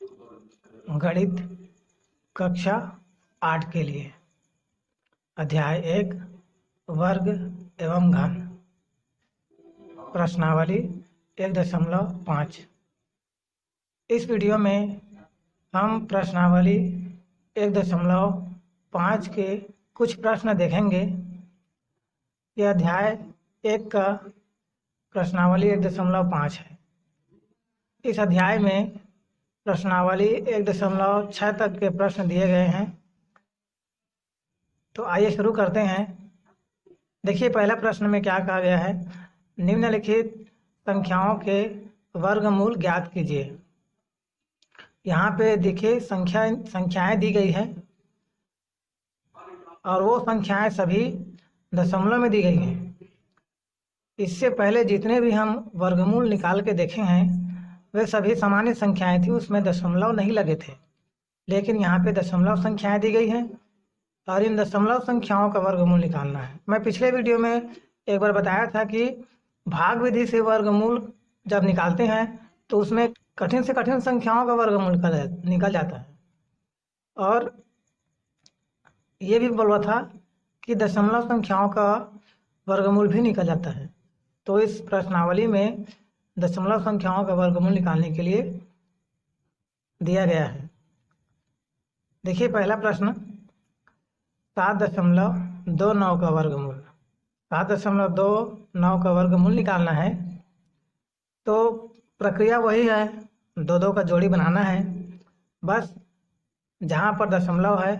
गणित कक्षा 8 के लिए अध्याय 1 वर्ग एवं घन प्रश्नावली 1.5। इस वीडियो में हम प्रश्नावली 1.5 के कुछ प्रश्न देखेंगे। यह अध्याय 1 का प्रश्नावली 1.5 है। इस अध्याय में प्रश्नावली 1.6 तक के प्रश्न दिए गए हैं। तो आइए शुरू करते हैं। देखिए पहला प्रश्न में क्या कहा गया है, निम्नलिखित संख्याओं के वर्गमूल ज्ञात कीजिए। यहाँ पे देखिए संख्याएं दी गई है और वो संख्याएं सभी दशमलव में दी गई हैं। इससे पहले जितने भी हम वर्गमूल निकाल के देखे हैं वे सभी सामान्य संख्याएं थी, उसमें दशमलव नहीं लगे थे। लेकिन यहाँ पे दशमलव संख्याएं दी गई हैं और इन दशमलव संख्याओं का वर्गमूल निकालना है। मैं पिछले वीडियो में एक बार बताया था कि भाग विधि से वर्गमूल जब निकालते हैं तो उसमें कठिन से कठिन संख्याओं का वर्गमूल निकल जाता है। और ये भी बोला था कि दशमलव संख्याओं का वर्गमूल भी निकल जाता है। तो इस प्रश्नावली में दशमलव संख्याओं का वर्गमूल निकालने के लिए दिया गया है। देखिए पहला प्रश्न 7.29 का वर्गमूल। 7.29 का वर्गमूल निकालना है तो प्रक्रिया वही है, दो दो का जोड़ी बनाना है। बस जहाँ पर दशमलव है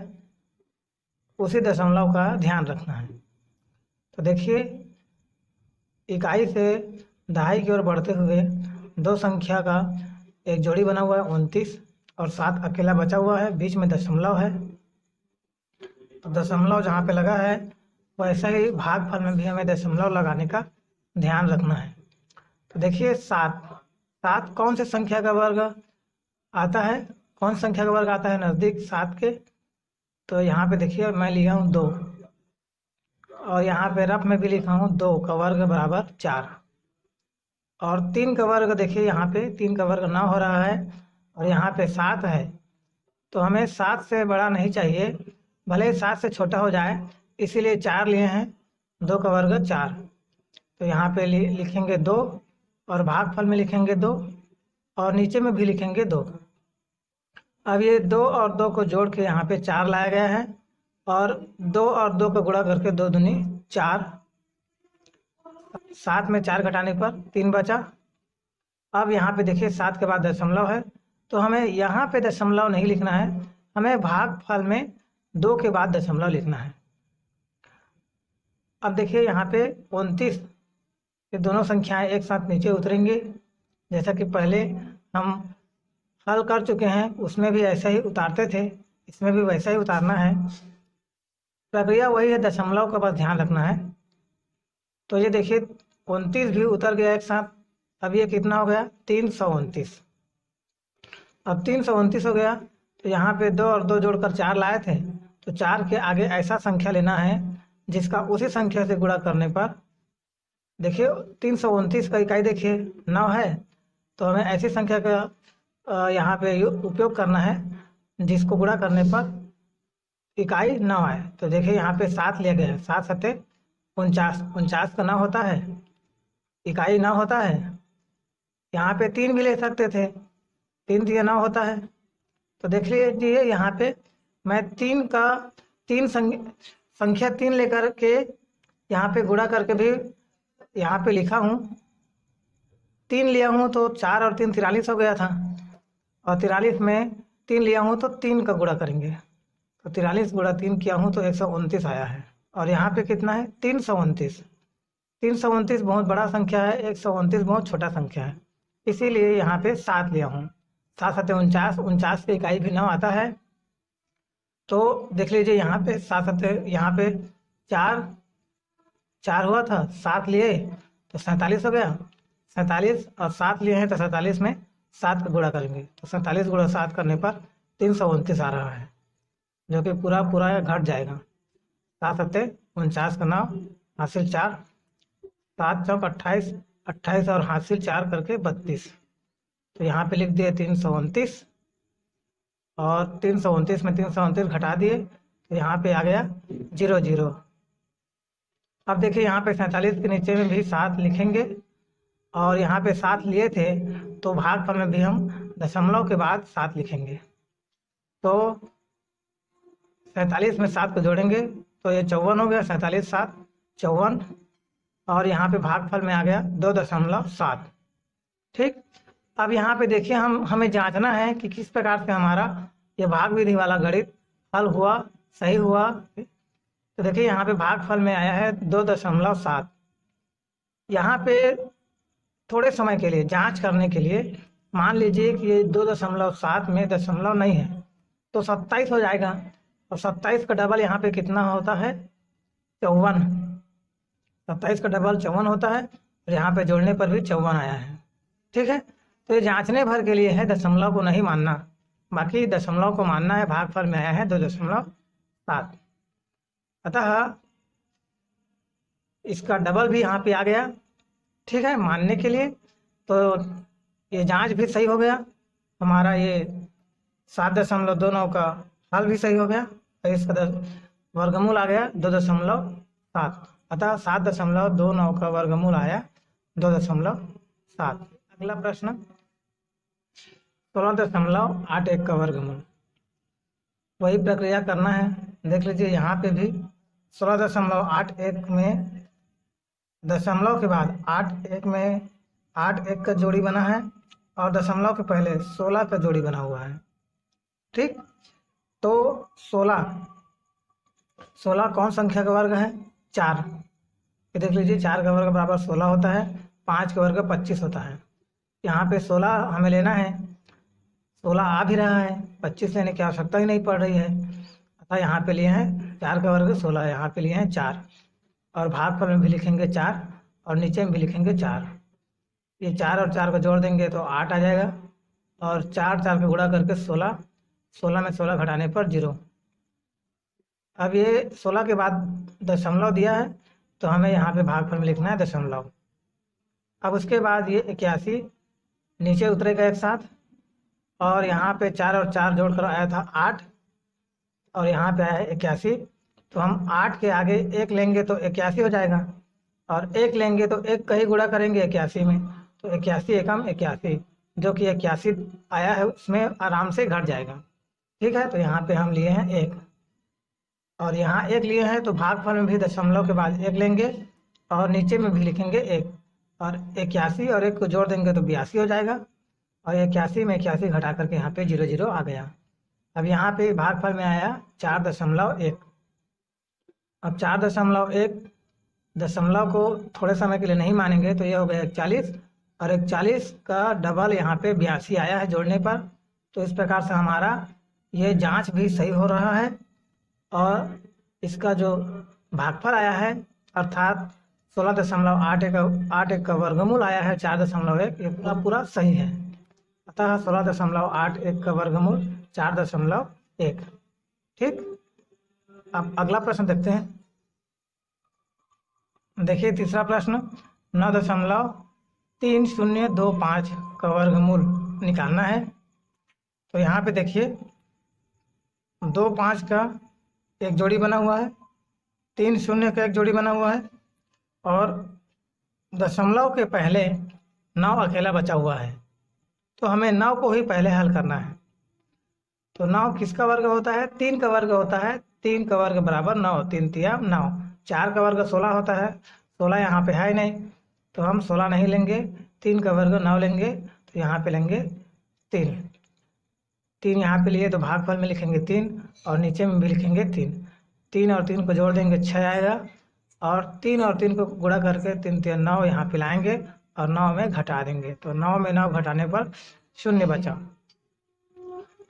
उसी दशमलव का ध्यान रखना है। तो देखिए इकाई से दहाई की ओर बढ़ते हुए दो संख्या का एक जोड़ी बना हुआ है 29 और 7 अकेला बचा हुआ है, बीच में दशमलव है। तो दशमलव जहाँ पे लगा है वैसे ही भागफल में भी हमें दशमलव लगाने का ध्यान रखना है। तो देखिए 7 कौन से संख्या का वर्ग आता है, कौन संख्या का वर्ग आता है नज़दीक 7 के। तो यहाँ पे देखिए मैं लिया हूँ 2 और यहाँ पे रफ में भी लिखा हूँ 2 का वर्ग बराबर 4 और 3 का वर्ग देखिए यहाँ पे 3 का वर्ग 9 हो रहा है और यहाँ पे 7 है। तो हमें 7 से बड़ा नहीं चाहिए, भले ही 7 से छोटा हो जाए, इसीलिए 4 लिए हैं। 2 का वर्ग 4। तो यहाँ पे लिखेंगे 2 और भागफल में लिखेंगे 2 और नीचे में भी लिखेंगे 2। अब ये 2 और 2 को जोड़ के यहाँ पे 4 लाया गया है और 2 और 2 का गुणा करके 2 दूनी 4। 7 में 4 घटाने पर 3 बचा। अब यहाँ पे देखिए 7 के बाद दशमलव है तो हमें यहाँ पे दशमलव नहीं लिखना है, हमें भागफल में 2 के बाद दशमलव लिखना है। अब देखिए यहाँ पे 29, ये दोनों संख्याएं एक साथ नीचे उतरेंगी। जैसा कि पहले हम हल कर चुके हैं उसमें भी ऐसा ही उतारते थे, इसमें भी वैसा ही उतारना है। प्रक्रिया वही है, दशमलव का बस ध्यान रखना है। तो ये देखिए 29 भी उतर गया एक साथ। अब ये कितना हो गया 329। अब 329 हो गया तो यहाँ पे 2 और 2 जोड़कर 4 लाए थे, तो 4 के आगे ऐसा संख्या लेना है जिसका उसी संख्या से गुणा करने पर, देखिए 329 का इकाई देखिए 9 है, तो हमें ऐसी संख्या का यहाँ पे उपयोग करना है जिसको गुणा करने पर इकाई 9 आए। तो देखिए यहाँ पे 7 लिया गया है, 7 सत्ते 49, 49 का 9 होता है, इकाई 9 होता है। यहाँ पे 3 भी ले सकते थे, 3 दिया 9 होता है। तो देख लीजिए यहाँ पे मैं 3 संख्या 3 लेकर के यहाँ पे गुणा करके भी यहाँ पे लिखा हूँ। 3 लिया हूँ तो 4 और 3 43 हो गया था और 43 में 3 लिया हूँ तो 3 का गुणा करेंगे, तो 43 गुणा 3 किया हूँ तो 129 आया है। और यहाँ पे कितना है 329। 329 बहुत बड़ा संख्या है, 129 बहुत छोटा संख्या है, इसीलिए यहाँ पे 7 लिया हूँ। 7 सत्ते 49, 49 की इकाई भी 9 आता है। तो देख लीजिए यहाँ पे 7 सत्ते यहाँ पे 4 हुआ था, 7 लिए तो 47 हो गया। 47 और 7 लिए हैं तो 47 में 7 का गुणा करेंगे, तो 47 गुणा 7 करने पर 329 आ रहा है, जो कि पूरा घट जाएगा। 7 सत्ते 49 का 9 हासिल 4, 7 चौक 28, 28 और हासिल 4 करके 32। तो यहाँ पे लिख दिए 329 और 329 में 329 घटा दिए तो यहाँ पे आ गया 0 0। अब देखिए यहाँ पे 47 के नीचे में भी 7 लिखेंगे और यहाँ पे 7 लिए थे तो भागफल में भी हम दशमलव के बाद 7 लिखेंगे। तो 47 में 7 को जोड़ेंगे तो ये 54 हो गया, 47 7 54, और यहाँ पे भागफल में आ गया 2.7। ठीक, अब यहाँ पे देखिए हमें जांचना है कि किस प्रकार से हमारा ये भाग विधि वाला गणित हल हुआ, सही हुआ। तो देखिए यहाँ पे भागफल में आया है 2.7। यहाँ पे थोड़े समय के लिए जांच करने के लिए मान लीजिए कि ये 2.7 में दशमलव नहीं है तो 27 हो जाएगा, और 27 का डबल यहाँ पे कितना होता है 54। 27 का डबल 54 होता है, और यहाँ पे जोड़ने पर भी 54 आया है। ठीक है, तो ये जांचने भर के लिए है, दशमलव को नहीं मानना, बाकी दशमलव को मानना है। भागफल में आया है 2.7, अतः इसका डबल भी यहाँ पे आ गया। ठीक है, मानने के लिए तो ये जांच भी सही हो गया, हमारा ये 7.29 का हल भी सही हो गया, और इसका वर्गमूल आ गया 2.7, अतः 7.29 का वर्गमूल आया 2.7। अगला प्रश्न 16.81 का वर्गमूल, वही प्रक्रिया करना है। देख लीजिए यहाँ पे भी 16.81 में दशमलव के बाद 8 1 का जोड़ी बना है, और दशमलव के पहले 16 का जोड़ी बना हुआ है। ठीक, तो 16 कौन संख्या का वर्ग है 4। ये देख लीजिए 4 का वर्ग बराबर 16 होता है, 5 का वर्ग 25 होता है। यहाँ पे 16 हमें लेना है, 16 आ भी रहा है, 25 लेने की आवश्यकता ही नहीं पड़ रही है, अतः यहाँ पे लिए हैं 4 का वर्ग 16, यहाँ पे लिए हैं 4, और भागफल में भी लिखेंगे 4 और नीचे में भी लिखेंगे 4। ये 4 और 4 को जोड़ देंगे तो 8 आ जाएगा, और 4 4 को गुणा करके 16, 16 में 16 घटाने पर 0। अब ये 16 के बाद दशमलव दिया है तो हमें यहाँ पे भागफल में लिखना है दशमलव। अब उसके बाद ये 81 नीचे उतरेगा एक साथ, और यहाँ पे 4 और 4 जोड़कर आया था 8, और यहाँ पे आया है 81, तो हम 8 के आगे 1 लेंगे तो 81 हो जाएगा, और 1 लेंगे तो 1 का ही गुणा करेंगे 81 में, तो 81 एकम 81, जो कि 81 आया है उसमें आराम से घट जाएगा। ठीक है, तो यहाँ पे हम लिए हैं 1, और यहाँ 1 लिए हैं तो भागफल में भी दशमलव के बाद 1 लेंगे, और नीचे में भी लिखेंगे 1, और 81 और 1 को जोड़ देंगे तो 82 हो जाएगा, और 81 में 81 घटा करके यहाँ पे 0 0 आ गया। अब यहाँ पे भागफल में आया 4.1। अब 4.1 दशमलव को थोड़े समय के लिए नहीं मानेंगे तो ये हो गया 41, और 41 का डबल यहाँ पे 82 आया है जोड़ने पर। तो इस प्रकार से हमारा ये जांच भी सही हो रहा है, और इसका जो भागफल आया है अर्थात 16.81 का वर्गमूल आया है 4.1, ये पूरा सही है। अतः 16.81 का वर्गमूल 4.1। ठीक, अब अगला प्रश्न देखते हैं। देखिए तीसरा प्रश्न 9.3025 का वर्गमूल निकालना है। तो यहाँ पे देखिए 2 5 का एक जोड़ी बना हुआ है, 3 0 का एक जोड़ी बना हुआ है, और दशमलव के पहले 9 अकेला बचा हुआ है। तो हमें 9 को ही पहले हल करना है। तो 9 किसका वर्ग होता है 3 का वर्ग होता है, 3 का वर्ग बराबर 9, 3 तिया 9। 4 का वर्ग 16 होता है, 16 यहाँ पे है ही नहीं तो हम 16 नहीं लेंगे, 3 का वर्ग 9 लेंगे, तो यहाँ पे लेंगे 3। 3 यहाँ पे लिए तो भागफल में लिखेंगे 3, और नीचे में भी लिखेंगे 3। 3 और 3 को जोड़ देंगे 6 आएगा, और 3 और 3 को गुणा करके 3 3 9 यहाँ पे लाएंगे, और 9 में घटा देंगे, तो 9 में 9 घटाने पर 0 बचा।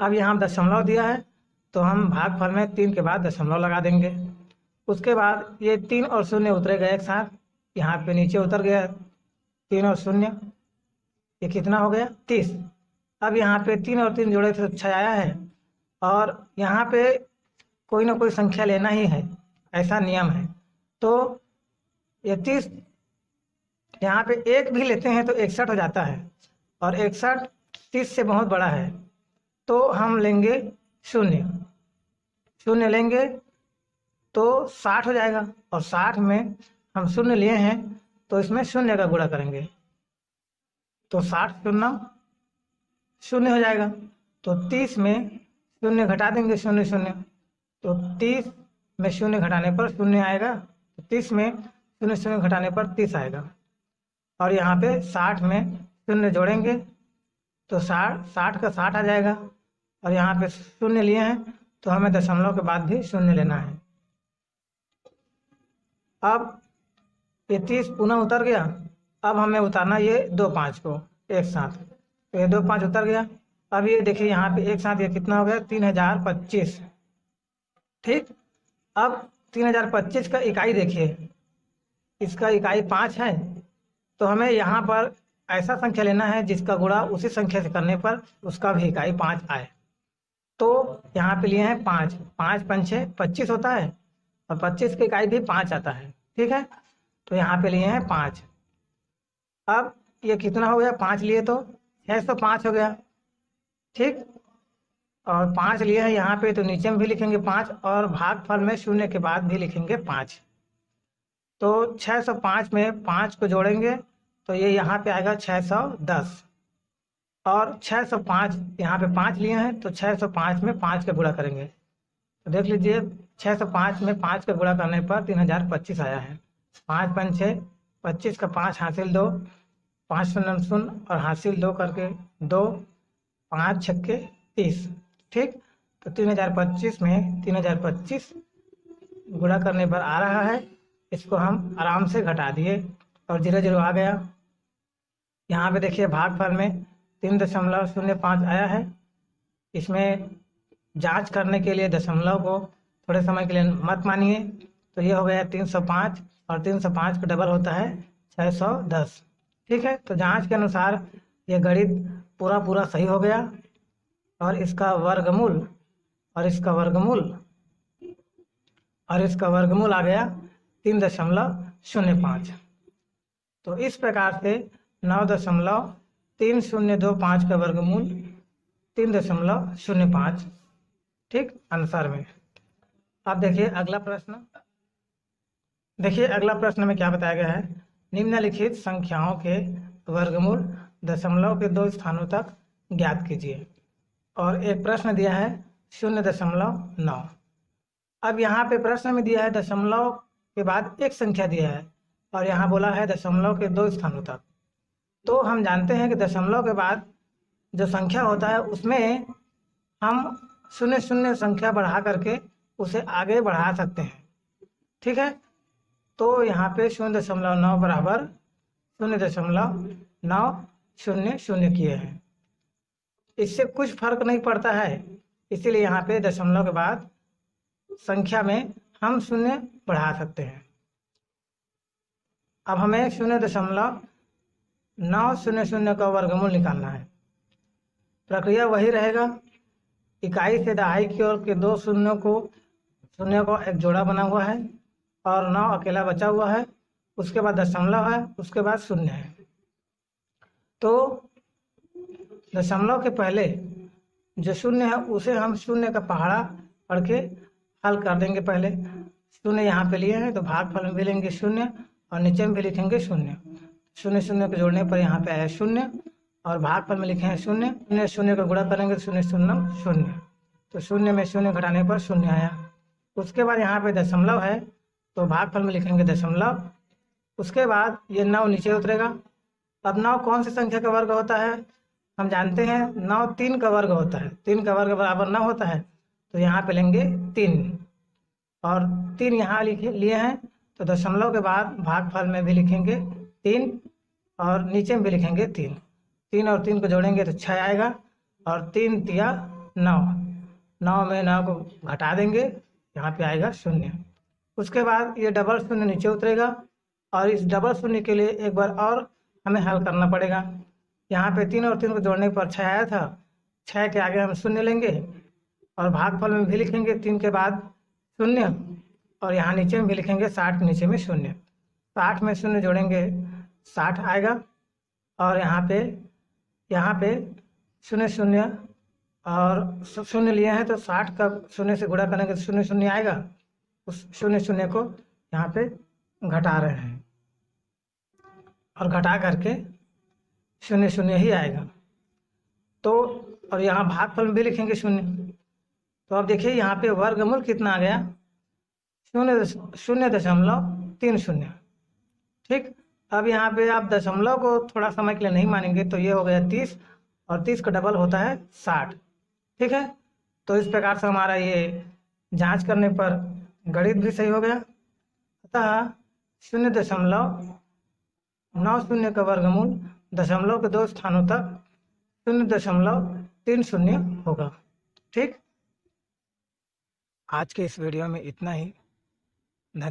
अब यहाँ दशमलव दिया है तो हम भागफल में 3 के बाद दशमलव लगा देंगे। उसके बाद ये 3 और 0 उतरेगा एक साथ, यहाँ पे नीचे उतर गया 3 और 0, ये कितना हो गया 30। अब यहाँ पे 3 और 3 जोड़े थे तो 6 आया है, और यहाँ पे कोई ना कोई संख्या लेना ही है, ऐसा नियम है। तो ये 30 यहाँ पे 1 भी लेते हैं तो 61 हो जाता है, और 61 30 से बहुत बड़ा है, तो हम लेंगे शून्य, शून्य लेंगे तो 60 हो जाएगा, और 60 में हम शून्य लिए हैं तो इसमें शून्य का गुणा करेंगे, तो 60 शून्य शून्य हो जाएगा। तो 30 में शून्य घटा देंगे, शून्य शून्य, तो 30 में शून्य घटाने पर शून्य आएगा, तो 30 में शून्य शून्य घटाने पर 30 आएगा। और यहाँ पे 60 में शून्य जोड़ेंगे तो 60 का 60 आ जाएगा, और यहाँ पे शून्य लिए हैं तो हमें दशमलव के बाद भी शून्य लेना है। अब ये 30 पुनः उतर गया, अब हमें उतारना ये 2 5 को एक साथ, तो ये 2 5 उतर गया। अब ये देखिए यहाँ पे एक साथ ये कितना हो गया, 3025। ठीक, अब 3025 का इकाई देखिए, इसका इकाई 5 है, तो हमें यहाँ पर ऐसा संख्या लेना है जिसका गुणा उसी संख्या से करने पर उसका भी इकाई 5 आए। तो यहाँ पे लिए हैं 5, 5 पंचे 25 होता है, और 25 की इकाई भी 5 आता है। ठीक है, तो यहाँ पे लिए हैं 5। अब ये कितना हो गया, 5 लिए तो 605 हो गया। ठीक, और 5 लिए हैं यहाँ पे, तो नीचे में भी लिखेंगे 5, और भागफल में शून्य के बाद भी लिखेंगे 5। तो 605 में 5 को जोड़ेंगे तो ये यहाँ पे आएगा 610, और 605 यहाँ पे 5 लिए हैं तो 605 में 5 का गुणा करेंगे, तो देख लीजिए 605 में 5 का गुणा करने पर 3025 आया है। 5 पंचे 25 का 5 हासिल 2, 5 शून्य शून्य और हासिल 2 करके 2, 5 छक्के 30। ठीक, तो 3025 में 3025 गुणा करने पर आ रहा है, इसको हम आराम से घटा दिए और 0 0 आ गया। यहाँ पे देखिए भागफल में 3.05 आया है। इसमें जांच करने के लिए दशमलव को थोड़े समय के लिए मत मानिए, तो ये हो गया 305, और 305 का डबल होता है 610। ठीक है, तो जांच के अनुसार ये गणित पूरा सही हो गया, और इसका वर्गमूल और इसका वर्गमूल आ गया 3.05। तो इस प्रकार से 9.3025 का वर्गमूल 3.05। ठीक, आंसर में। अब देखिए अगला प्रश्न। देखिए अगला प्रश्न में क्या बताया गया है, निम्नलिखित संख्याओं के वर्गमूल दशमलव के 2 स्थानों तक ज्ञात कीजिए। और एक प्रश्न दिया है 0.9। अब यहाँ पे प्रश्न में दिया है दशमलव के बाद एक संख्या दिया है, और यहाँ बोला है दशमलव के 2 स्थानों तक। तो हम जानते हैं कि दशमलव के बाद जो संख्या होता है उसमें हम 0 संख्या बढ़ा करके उसे आगे बढ़ा सकते हैं। ठीक है, तो यहाँ पे 0.9 बराबर 0.900 किए हैं, इससे कुछ फर्क नहीं पड़ता है, इसीलिए यहाँ पे दशमलव के बाद संख्या में हम 0 बढ़ा सकते हैं। अब हमें 0.900 का वर्गमूल निकालना है। प्रक्रिया वही रहेगा, इकाई से दहाई की ओर के 2 शून्यों को एक जोड़ा बना हुआ है, और 9 अकेला बचा हुआ है, उसके बाद दशमलव है, उसके बाद 0 है। तो दशमलव के पहले जो 0 है उसे हम 0 का पहाड़ा पढ़ के हल कर देंगे। पहले 0 यहाँ पे लिए हैं तो भागफल में भी लेंगे 0, और नीचे में भी लिखेंगे 0। 0 को जोड़ने पर यहाँ पे आया 0, और भागफल में लिखे हैं 0। 0 का गुणा करेंगे 0 0 0, तो 0 में 0 घटाने पर 0 आया। उसके बाद यहाँ पे दशमलव है तो भागफल में लिखेंगे दशमलव। उसके बाद ये 9 नीचे उतरेगा। अब 9 कौन सी संख्या का वर्ग होता है, हम जानते हैं 9 3 का वर्ग होता है। 3 का वर्ग बराबर 9 होता है, तो यहाँ पे लेंगे 3, और 3 यहाँ लिए हैं तो दशमलव के बाद भागफल में भी लिखेंगे 3, और नीचे में भी लिखेंगे 3। 3 और 3 को जोड़ेंगे तो 6 आएगा, और 3 तिया 9, 9 में 9 को घटा देंगे, यहाँ पे आएगा 0। उसके बाद ये डबल 0 नीचे उतरेगा, और इस डबल 0 के लिए एक बार और हमें हल करना पड़ेगा। यहाँ पे 3 और 3 को जोड़ने पर 6 आया था, 6 के आगे हम 0 लेंगे, और भागफल में भी लिखेंगे 3 के बाद 0, और यहाँ नीचे में भी लिखेंगे 60, नीचे में 0। 60 में 0 जोड़ेंगे 60 आएगा, और यहाँ पे 0 0 और शून्य लिए हैं तो 60 का शून्य से गुणा करेंगे तो शून्य शून्य आएगा। उस शून्य शून्य को यहाँ पे घटा रहे हैं और घटा करके शून्य शून्य ही आएगा। तो और यहाँ भागफल में भी लिखेंगे शून्य। तो अब देखिए यहाँ पे वर्गमूल कितना आ गया, 0.30। ठीक, अब यहाँ पे आप दशमलव को थोड़ा समय के लिए नहीं मानेंगे तो ये हो गया 30 और 30 का डबल होता है 60। ठीक है, तो इस प्रकार से हमारा ये जांच करने पर गणित भी सही हो गया। अतः 0.90 का वर्गमूल दशमलव के 2 स्थानों तक 0.30 होगा। ठीक, आज के इस वीडियो में इतना ही। धन्यवाद।